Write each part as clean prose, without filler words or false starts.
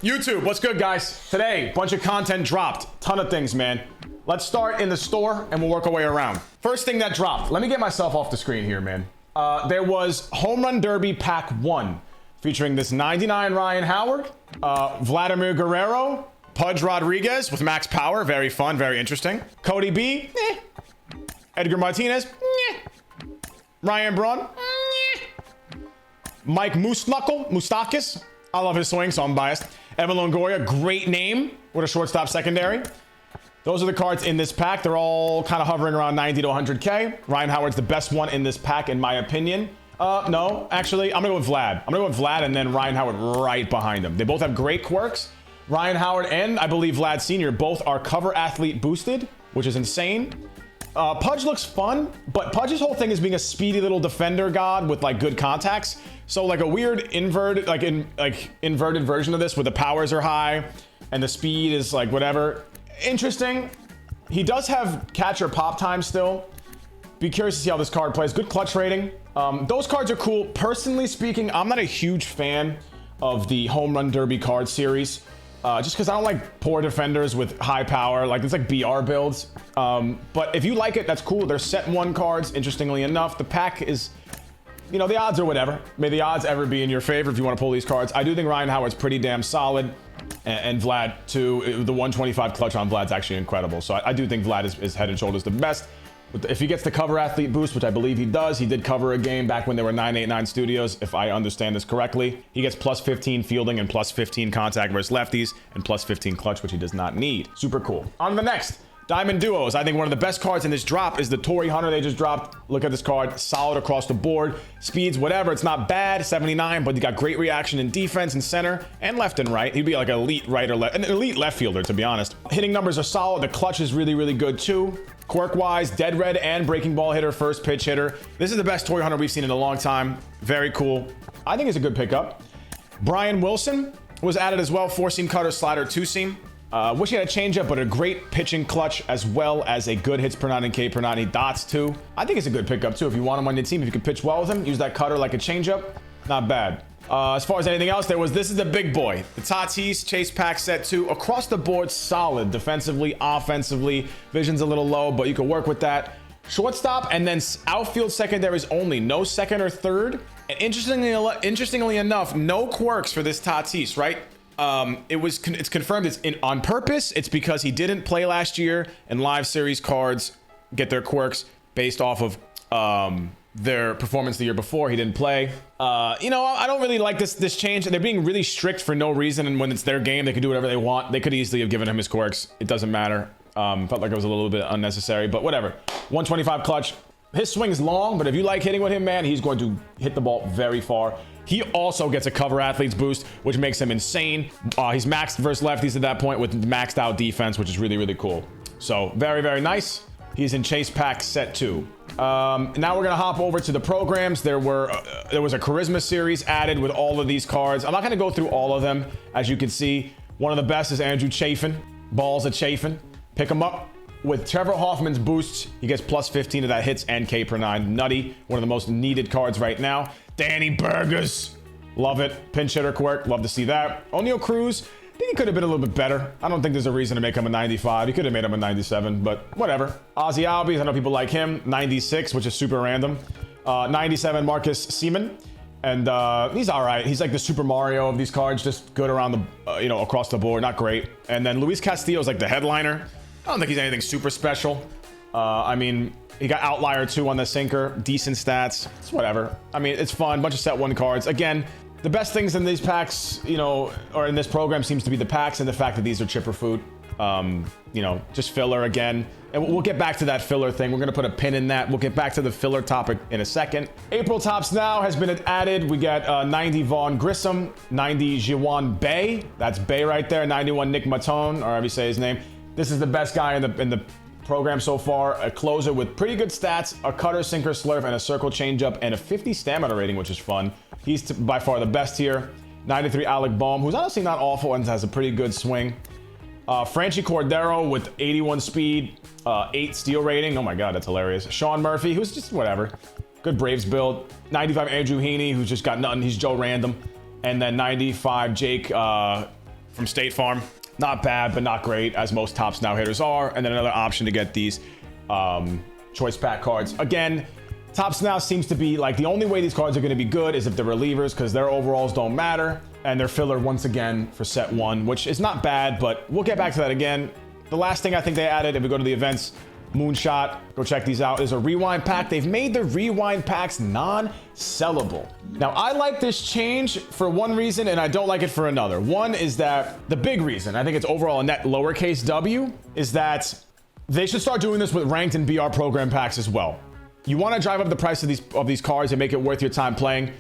YouTube, what's good, guys? Today, bunch of content dropped. Ton of things, man. Let's start in the store and we'll work our way around. First thing that dropped. Let me get myself off the screen here, man. There was HomeRun Derby Pack 1 featuring this 99 Ryan Howard, Vladimir Guerrero, Pudge Rodriguez with max power. Very fun, very interesting. Cody B. Edgar Martinez. Ryan Braun. Mike Moustakis. I love his swing, so I'm biased. Evan Longoria, great name with a shortstop secondary. Those are the cards in this pack. They're all kind of hovering around 90 to 100K. Ryan Howard's the best one in this pack, in my opinion. No, actually, I'm gonna go with Vlad. I'm gonna go with Vlad and then Ryan Howard right behind him. They both have great quirks. Ryan Howard and I believe Vlad Sr. both are cover athlete boosted, which is insane. Pudge looks fun, but Pudge's whole thing is being a speedy little defender god with like good contacts. So like a weird inverted version of this where the powers are high and the speed is like whatever. Interesting. He does have catcher pop time still. Be curious to see how this card plays. Good clutch rating. Those cards are cool. Personally speaking, I'm not a huge fan of the HomeRun Derby card series. Just because I don't like poor defenders with high power. Like, it's like BR builds. But if you like it, that's cool. They're set one cards, interestingly enough. The pack is, you know, the odds are whatever. May the odds ever be in your favor if you want to pull these cards. I do think Ryan Howard's pretty damn solid. And Vlad, too. The 125 clutch on Vlad's actually incredible. So I do think Vlad is head and shoulders the best. If he gets the cover athlete boost, which I believe he does, he did cover a game back when there were 989 studios, if I understand this correctly. He gets plus 15 fielding and plus 15 contact versus lefties and plus 15 clutch, which he does not need. Super cool. On to the next. Diamond Duos. I think one of the best cards in this drop is the Torrey Hunter they just dropped. Look at this card. Solid across the board. Speeds, whatever. It's not bad. 79, but he got great reaction in defense and center and left and right. He'd be like an elite right or left, an elite left fielder, to be honest. Hitting numbers are solid. The clutch is really, really good, too. Quirk-wise, dead red and breaking ball hitter, first pitch hitter. This is the best Torrey Hunter we've seen in a long time. Very cool. I think it's a good pickup. Brian Wilson was added as well. 4-seam cutter, slider, 2-seam. Wish he had a changeup, but a great pitching clutch as well as a good hits per 9 and K per 90 dots too. I think it's a good pickup too. If you want him on your team, if you can pitch well with him, use that cutter like a changeup, not bad. As far as anything else, this is the big boy. The Tatis Chase Pack Set 2. Across the board, solid. Defensively, offensively. Vision's a little low, but you can work with that. Shortstop and then outfield secondaries only. No second or third. And interestingly enough, no quirks for this Tatis, right? It's confirmed it's on purpose. It's because he didn't play last year, and live series cards get their quirks based off of their performance the year before. He didn't play. You know, I don't really like this change. They're being really strict for no reason, and when it's their game, they can do whatever they want. They could easily have given him his quirks. It doesn't matter. Felt like it was a little bit unnecessary, but whatever. 125 clutch. His swing is long, but if you like hitting with him, man, he's going to hit the ball very far. He also gets a cover athletes boost, which makes him insane. He's maxed versus lefties at that point with maxed out defense, which is really, really cool. So very, very nice. He's in Chase Pack Set 2. Now we're gonna hop over to the programs. There was a Charisma series added with all of these cards. I'm not gonna go through all of them. As you can see, one of the best is Andrew Chafin. Balls of Chafin. Pick him up. With Trevor Hoffman's boosts, he gets plus 15 to that hits and K per 9. Nutty. One of the most needed cards right now. Danny Burgers. Love it. Pinch hitter quirk. Love to see that. O'Neal Cruz. I think he could have been a little bit better. I don't think there's a reason to make him a 95. He could have made him a 97, but whatever. Ozzy Albies. I know people like him. 96, which is super random. 97, Marcus Seaman. And he's all right. He's like the Super Mario of these cards. Just good around the, across the board. Not great. And then Luis Castillo is like the headliner. I don't think he's anything super special. I mean, he got Outlier 2 on the sinker. Decent stats. It's whatever. I mean, it's fun. Bunch of set 1 cards. Again, the best things in these packs, or in this program seems to be the packs and the fact that these are chipper food. Just filler again. And we'll get back to that filler thing. We're going to put a pin in that. We'll get back to the filler topic in a second. April Tops now has been added. We got 90 Vaughn Grissom, 90 Jiwan Bay. That's Bay right there. 91 Nick Matone, or however you say his name. This is the best guy in the program so far. A closer with pretty good stats, a cutter, sinker, slurve, and a circle changeup, and a 50 stamina rating, which is fun. He's by far the best here. 93 Alec Bohm, who's honestly not awful and has a pretty good swing. Franchi Cordero with 81 speed, 8 steal rating. Oh my God, that's hilarious. Sean Murphy, who's just whatever. Good Braves build. 95 Andrew Heaney, who's just got nothing. He's Joe Random. And then 95 Jake from State Farm. Not bad, but not great, as most Topps Now hitters are. And then another option to get these choice pack cards. Again, Topps Now seems to be like the only way these cards are going to be good is if they're relievers, because their overalls don't matter. And they're filler once again for set 1, which is not bad, but we'll get back to that again. The last thing I think they added, if we go to the events, Moonshot, go check these out, is a rewind pack. They've made the rewind packs non-sellable. Now, I like this change for one reason, and I don't like it for another. One is that the big reason, I think it's overall a net lowercase w, is that they should start doing this with ranked and BR program packs as well. You want to drive up the price of these cards and make it worth your time playing.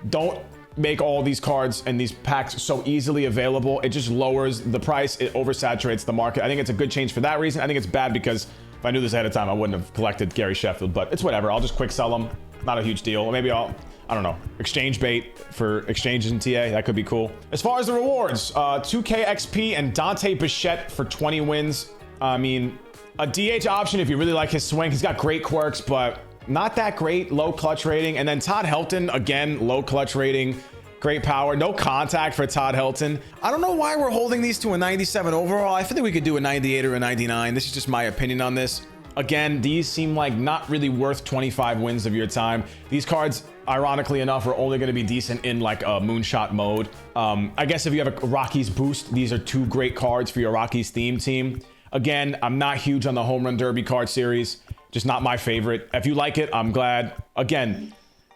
Don't make all these cards and these packs so easily available. It just lowers the price. It oversaturates the market. I think it's a good change for that reason. I think it's bad because if I knew this ahead of time, I wouldn't have collected Gary Sheffield, but it's whatever. I'll just quick sell them. Not a huge deal. Or maybe I don't know, exchange bait for exchanges in TA. That could be cool. As far as the rewards, 2K XP and Dante Bichette for 20 wins. I mean, a DH option if you really like his swing. He's got great quirks, but not that great. Low clutch rating. And then Todd Helton, again, low clutch rating, great power, no contact for Todd Helton. I don't know why we're holding these to a 97 overall. I think we could do a 98 or a 99. This is just my opinion on this. Again, these seem like not really worth 25 wins of your time. These cards, ironically enough, are only going to be decent in like a Moonshot mode. I guess if you have a Rockies boost, these are 2 great cards for your Rockies theme team. Again, I'm not huge on the HomeRun Derby card series. Just not my favorite. If you like it, I'm glad. Again,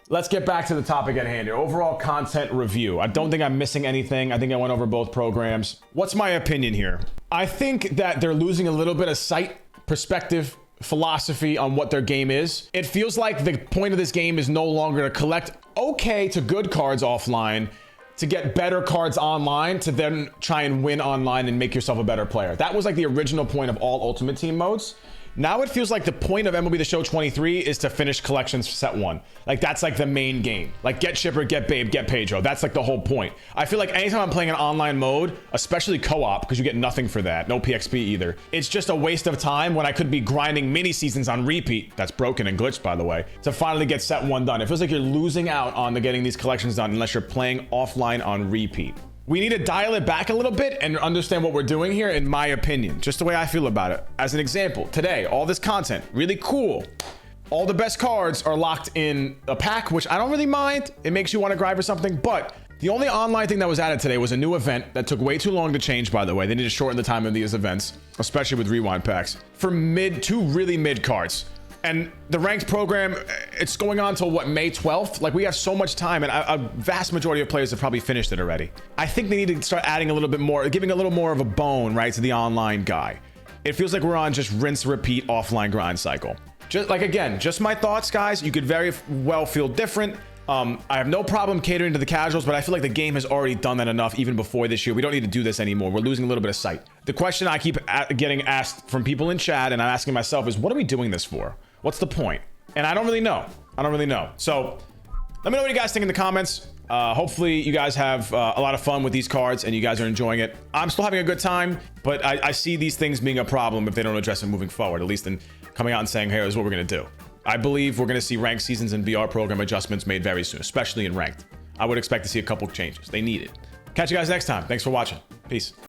let's get back to the topic at hand here. Overall content review. I don't think I'm missing anything. I think I went over both programs. What's my opinion here? I think that they're losing a little bit of sight, perspective, philosophy on what their game is. It feels like the point of this game is no longer to collect okay to good cards offline, to get better cards online, to then try and win online and make yourself a better player. That was like the original point of all Ultimate Team modes. Now it feels like the point of MLB The Show 23 is to finish collections for set 1. Like that's like the main game. Like get Chipper, get Babe, get Pedro. That's like the whole point. I feel like anytime I'm playing an online mode, especially co-op, because you get nothing for that, no PXP either, it's just a waste of time when I could be grinding mini seasons on repeat, that's broken and glitched by the way, to finally get set 1 done. It feels like you're losing out on getting these collections done unless you're playing offline on repeat. We need to dial it back a little bit and understand what we're doing here, in my opinion, just the way I feel about it. As an example, today, all this content, really cool. All the best cards are locked in a pack, which I don't really mind. It makes you want to grind for something, but the only online thing that was added today was a new event that took way too long to change, by the way. They need to shorten the time of these events, especially with rewind packs, for 2 really mid cards. And the ranked program, it's going on till what, May 12th? Like we have so much time, and a vast majority of players have probably finished it already. I think they need to start adding a little bit more, giving a little more of a bone, right, to the online guy. It feels like we're on just rinse, repeat, offline grind cycle. Just like, again, just my thoughts, guys. You could very well feel different. I have no problem catering to the casuals, but I feel like the game has already done that enough even before this year. We don't need to do this anymore. We're losing a little bit of sight. The question I keep getting asked from people in chat, and I'm asking myself, is what are we doing this for? What's the point? And I don't really know. So let me know what you guys think in the comments. Hopefully you guys have a lot of fun with these cards and you guys are enjoying it. I'm still having a good time, but I see these things being a problem if they don't address it moving forward, at least in coming out and saying, hey, here's what we're going to do. I believe we're going to see ranked seasons and VR program adjustments made very soon, especially in ranked. I would expect to see a couple changes. They need it. Catch you guys next time. Thanks for watching. Peace.